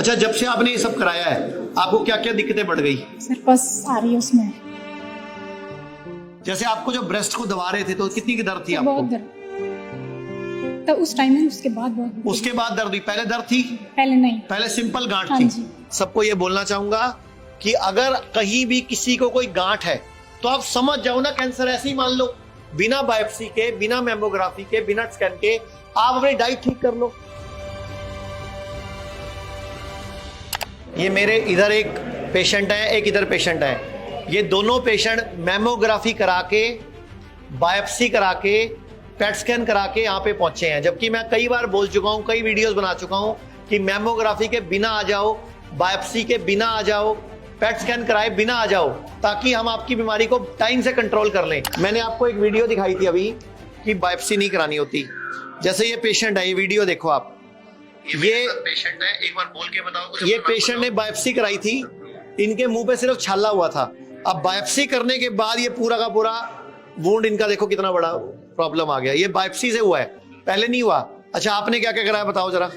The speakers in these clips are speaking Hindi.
अच्छा, जब से आपने ये सब कराया है आपको क्या क्या दिक्कतें बढ़ गई? सर बस आ रही है उसमें। जैसे आपको जो ब्रेस्ट को दबा रहे थे तो कितनी की दर्द थी आपको? बहुत दर्द तो उस टाइम में, उसके बाद बहुत। उसके बाद दर्द हुई? पहले दर्द थी? पहले नहीं, पहले सिंपल गांठ हाँ थी। जी। सबको ये बोलना चाहूंगा कि अगर कहीं भी किसी को कोई गांठ है तो आप समझ जाओ ना कैंसर। ऐसे ही मान लो, बिना बायोप्सी के, बिना मेमोग्राफी के, बिना स्कैन के आप अपनी डाइट ठीक कर लो। ये मेरे इधर एक पेशेंट है, एक इधर पेशेंट है। ये दोनों पेशेंट मेमोग्राफी करा के, बायोप्सी करा के, पेट स्कैन करा के यहाँ पे पहुंचे हैं। जबकि मैं कई बार बोल चुका हूं, कई वीडियोस बना चुका हूं कि मेमोग्राफी के बिना आ जाओ, बायोप्सी के बिना आ जाओ, पेट स्कैन कराए बिना आ जाओ, ताकि हम आपकी बीमारी को टाइम से कंट्रोल कर लें। मैंने आपको एक वीडियो दिखाई थी अभी कि बायोप्सी नहीं करानी होती। जैसे ये पेशेंट है, ये वीडियो देखो आप। ये पेशेंट है, एक बार बोल के बताओ। ये पेशेंट ने बायोप्सी कराई थी, इनके मुंह पे सिर्फ छाला हुआ था। अब बायोप्सी करने के बाद ये पूरा का पूरा वुंड इनका देखो कितना बड़ा प्रॉब्लम आ गया। ये बायोप्सी से हुआ है, पहले नहीं हुआ। अच्छा, आपने क्या क्या कराया बताओ जरा।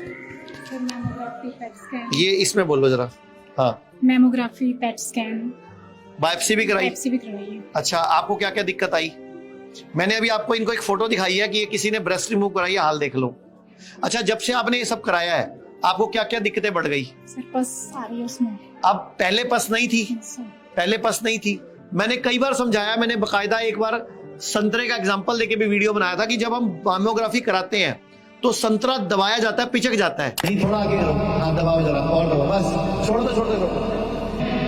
ये इसमें बोलो जरा। हाँ, मेमोग्राफी, पेट स्कैन, बायोप्सी भी कराई? बायोप्सी भी कराई है। अच्छा, आपको क्या क्या दिक्कत आई? मैंने अभी आपको इनको एक फोटो दिखाई है कि ये किसी ने ब्रेस्ट रिमूव कराई है, हाल देख लो। अच्छा, जब से आपने ये सब कराया है आपको क्या क्या दिक्कतें बढ़ गई? सर पस आ रही है उसमें। अब पहले पस नहीं थी? पहले पस नहीं थी। मैंने कई बार समझाया, मैंने बकायदा एक बार संतरे का एग्जांपल देके भी वीडियो बनाया था कि जब हम मेमोग्राफी कराते हैं तो संतरा दबाया जाता है, पिचक जाता है। थोड़ा आगे करो, हाँ दबाओ जरा, और दबाओ, बस छोड़ दो छोड़ दो।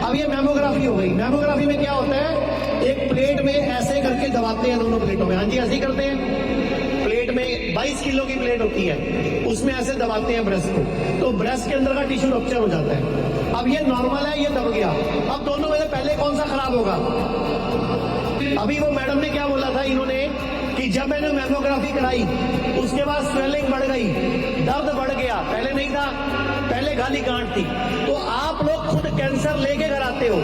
अब ये मेमोग्राफी हो गई। मेमोग्राफी में क्या होता है, एक प्लेट में ऐसे करके दबाते हैं दोनों प्लेटों में। हाँ जी, ऐसे ही करते हैं। प्लेट में 22 किलो की प्लेट होती है, उसमें ऐसे दबाते हैं ब्रेस्ट को, तो ब्रेस्ट के अंदर का टिश्यू रप्चर हो जाता है। अब ये नॉर्मल है, ये दब गया। अब दोनों में से पहले कौन सा खराब होगा? अभी वो मैडम ने क्या बोला था इन्होंने कि जब मैंने मेमोग्राफी कराई उसके बाद स्वेलिंग बढ़ गई, दर्द बढ़ गया। पहले नहीं था, पहले खाली गांठ थी। तो आप लोग खुद कैंसर लेके घर आते हो।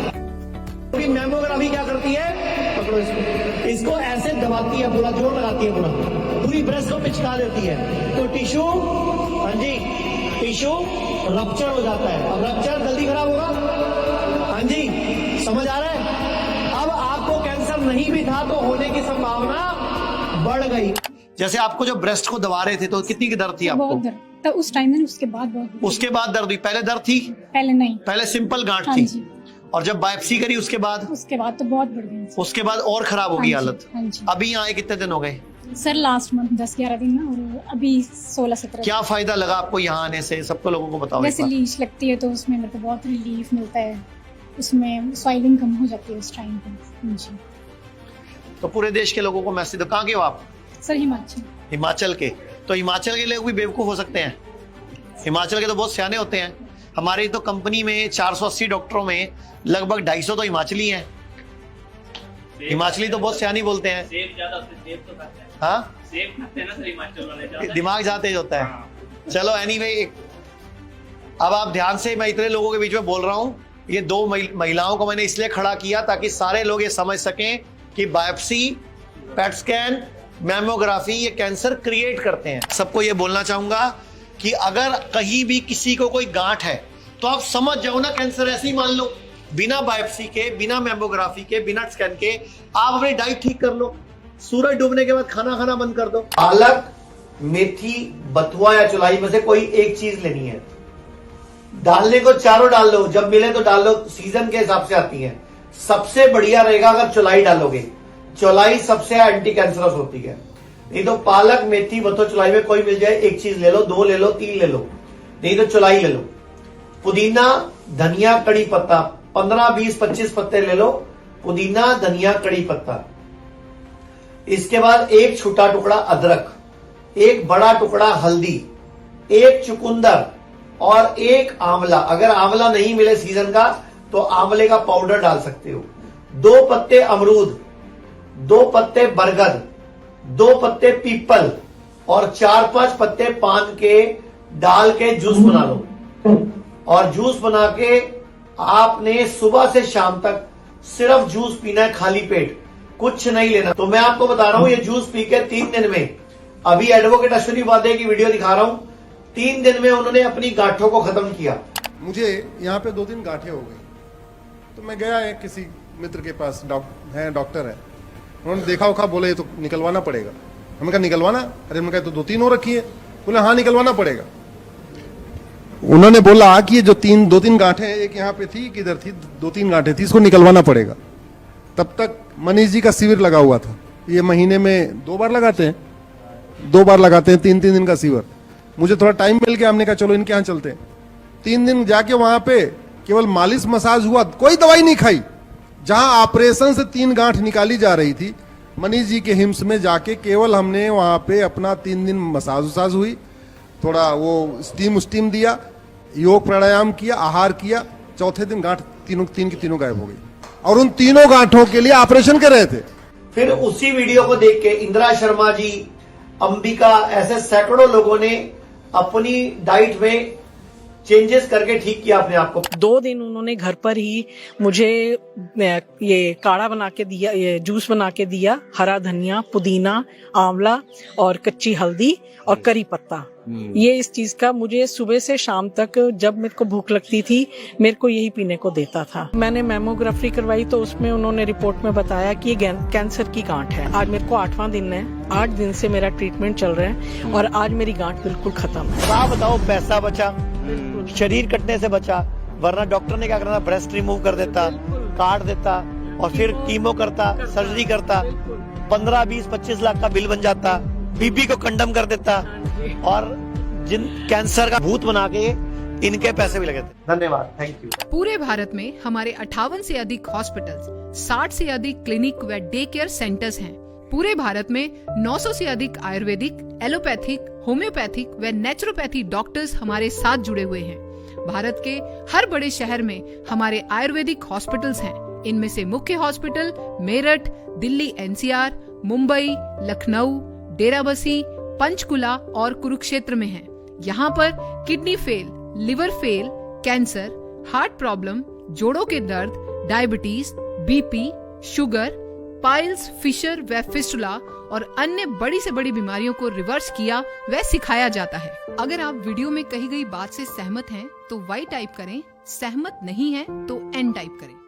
तो मेमोग्राफी क्या करती है, पकड़ो इसको, इसको ऐसे दबाती है, पूरा जोर लगाती है, पूरी ब्रेस्ट को पिचका देती है, तो टिश्यू, हाँ जी, टिश्यू रप्चर हो जाता है। अब रप्चर जल्दी खराब होगा। हाँ जी, समझ आ रहा है? अब आपको कैंसर नहीं भी था तो होने की संभावना बढ़ गई। जैसे आपको जो ब्रेस्ट को दबा रहे थे तो कितनी की दर्द थी आपको? बहुत दर्द तो उस टाइम में, उसके बाद बहुत। उसके बाद दर्द हुई? पहले दर्द थी? पहले नहीं, पहले सिंपल गांठ हाँ थी। जी। और जब बायोप्सी करी उसके बाद तो बहुत बढ़ गई। उसके बाद और खराब हो गई हालत। हाँ जी। अभी आए कितने दिन हो गए? सर लास्ट मंथ 10-11 दिन ना, और अभी 16-17। क्या फायदा लगा आपको यहाँ आने से, सबको लोगों को बताओ। जैसे लीच लगती है तो उसमें मेरे को बहुत रिलीफ मिलता है, उसमें स्वाइलिंग कम हो जाती है उस टाइम पे जी। तो पूरे देश के लोगों को मैसेज दो। कहाँ के हो आप? सर हिमाचल। हिमाचल के? तो हिमाचल के लोग भी बेवकूफ हो सकते हैं? हिमाचल के तो बहुत सियाने होते हैं। हमारी तो कंपनी में 480 डॉक्टरों में लगभग 250 तो हिमाचली हैं। हिमाचली तो बहुत सियानी बोलते हैं। हाँ, दिमाग ज्यादा तेज होता है। चलो एनीवे, अब आप ध्यान से, मैं इतने लोगों के बीच में बोल रहा हूँ, ये दो महिलाओं को मैंने इसलिए खड़ा किया ताकि सारे लोग ये समझ सकें कि बायोप्सी, पेट स्कैन, मेमोग्राफी ये कैंसर क्रिएट करते हैं। सबको ये बोलना चाहूंगा कि अगर कहीं भी किसी को कोई गांठ है तो आप समझ जाओ ना कैंसर। ऐसे ही मान लो, बिना बायोप्सी के, बिना मेमोग्राफी के, बिना स्कैन के आप अपनी डाइट ठीक कर लो। सूरज डूबने के बाद खाना खाना बंद कर दो। पालक, मेथी, बथुआ या चौलाई में से कोई एक चीज लेनी है। डालने को चारों डाल लो, जब मिले तो डाल लो, सीजन के हिसाब से आती है। सबसे बढ़िया रहेगा अगर चौलाई डालोगे, चौलाई सबसे एंटी कैंसरस होती है। नहीं तो पालक, मेथी, बथुआ, चौलाई में कोई मिल जाए, एक चीज ले लो, 2 ले लो, 3 ले लो, नहीं तो चौलाई ले लो। पुदीना, धनिया, कड़ी पत्ता 15, 20, 25 पत्ते ले लो। पुदीना, धनिया, कड़ी पत्ता। इसके बाद एक छोटा टुकड़ा अदरक, एक बड़ा टुकड़ा हल्दी, एक चुकंदर और एक आंवला। अगर आंवला नहीं मिले सीजन का तो आंवले का पाउडर डाल सकते हो। 2 पत्ते अमरूद, 2 पत्ते बरगद, 2 पत्ते पीपल और 4-5 पत्ते पान के डाल के जूस बना लो। और जूस बना के आपने सुबह से शाम तक सिर्फ जूस पीना है, खाली पेट, कुछ नहीं लेना। तो मैं आपको बता रहा हूं, ये जूस पी के 3 दिन में, अभी एडवोकेट अश्विनी उपाध्याय की वीडियो दिखा रहा हूं, 3 दिन में उन्होंने अपनी गांठों को खत्म किया। मुझे यहाँ पे 2-3 गांठें हो गई। तो मैं गया एक किसी मित्र के पास, डॉक्टर है, उन्होंने देखा उखा, बोले ये तो निकलवाना पड़ेगा। हमने कहा निकलवाना? अरे मैंने कहा तो 2-3 हो रखी है। बोले हाँ निकलवाना पड़ेगा। उन्होंने बोला कि ये जो 2-3 गांठें, एक यहाँ पे थी, किधर थी, 2-3 गांठें थी, इसको निकलवाना पड़ेगा। तब तक मनीष जी का शिविर लगा हुआ था। ये महीने में 2 बार लगाते हैं, 2 बार लगाते हैं, 3-3 दिन का शिविर। मुझे थोड़ा टाइम मिल गया, हमने कहा चलो इनके यहाँ चलते हैं। 3 दिन जाके वहां पे केवल मालिश मसाज हुआ, कोई दवाई नहीं खाई। जहां ऑपरेशन से 3 गांठ निकाली जा रही थी, मनीष जी के हिम्स में जाके केवल हमने वहां पे अपना 3 दिन मसाज वसाज हुई, थोड़ा वो स्टीम दिया, योग प्राणायाम किया, आहार किया। चौथे दिन गांठ तीन की तीनों गायब हो गई, और उन तीनों गांठों के लिए ऑपरेशन कर रहे थे। फिर उसी वीडियो को देख के इंदिरा शर्मा जी, अंबिका, ऐसे सैकड़ों लोगों ने अपनी डाइट में चेंजेस करके ठीक किया अपने आप को। 2 दिन उन्होंने घर पर ही मुझे ये काढ़ा बना के दिया, ये जूस बना के दिया, हरा धनिया, पुदीना, आंवला और कच्ची हल्दी और करी पत्ता। ये इस चीज का मुझे सुबह से शाम तक जब मेरे को भूख लगती थी, मेरे को यही पीने को देता था। मैंने मेमोग्राफी करवाई तो उसमें उन्होंने रिपोर्ट में बताया कि ये कैंसर की गांठ है। आज मेरे को 8वां दिन है, 8 दिन से मेरा ट्रीटमेंट चल रहा है और आज मेरी गांठ बिल्कुल खत्म है। क्या बताओ, पैसा बचा, शरीर कटने से बचा, वरना डॉक्टर ने क्या करना, ब्रेस्ट रिमूव कर देता, काट देता और फिर कीमो करता, सर्जरी करता, 15, 20, 25 लाख का बिल बन जाता, बीबी को कंडम कर देता और जिन कैंसर का भूत बना के इनके पैसे भी लगे थे। धन्यवाद, थैंक यू। पूरे भारत में हमारे 58 से अधिक हॉस्पिटल्स, 60 से अधिक क्लिनिक व डे केयर सेंटर्स हैं। पूरे भारत में 900 से अधिक आयुर्वेदिक, एलोपैथिक, होम्योपैथिक व नेचुरोपैथी डॉक्टर्स हमारे साथ जुड़े हुए हैं। भारत के हर बड़े शहर में हमारे आयुर्वेदिक हॉस्पिटल्स हैं। इनमें से मुख्य हॉस्पिटल मेरठ, दिल्ली NCR, मुंबई, लखनऊ, डेराबसी, पंचकुला और कुरुक्षेत्र में हैं। यहाँ पर kidney fail, liver fail, cancer, heart problem, जोड़ों के दर्द, diabetes, BP, sugar, piles, fissure व फिस्टुला और अन्य बड़ी से बड़ी बीमारियों को रिवर्स किया व सिखाया जाता है। अगर आप वीडियो में कही गई बात से सहमत हैं तो Y टाइप करें, सहमत नहीं है तो N टाइप करें।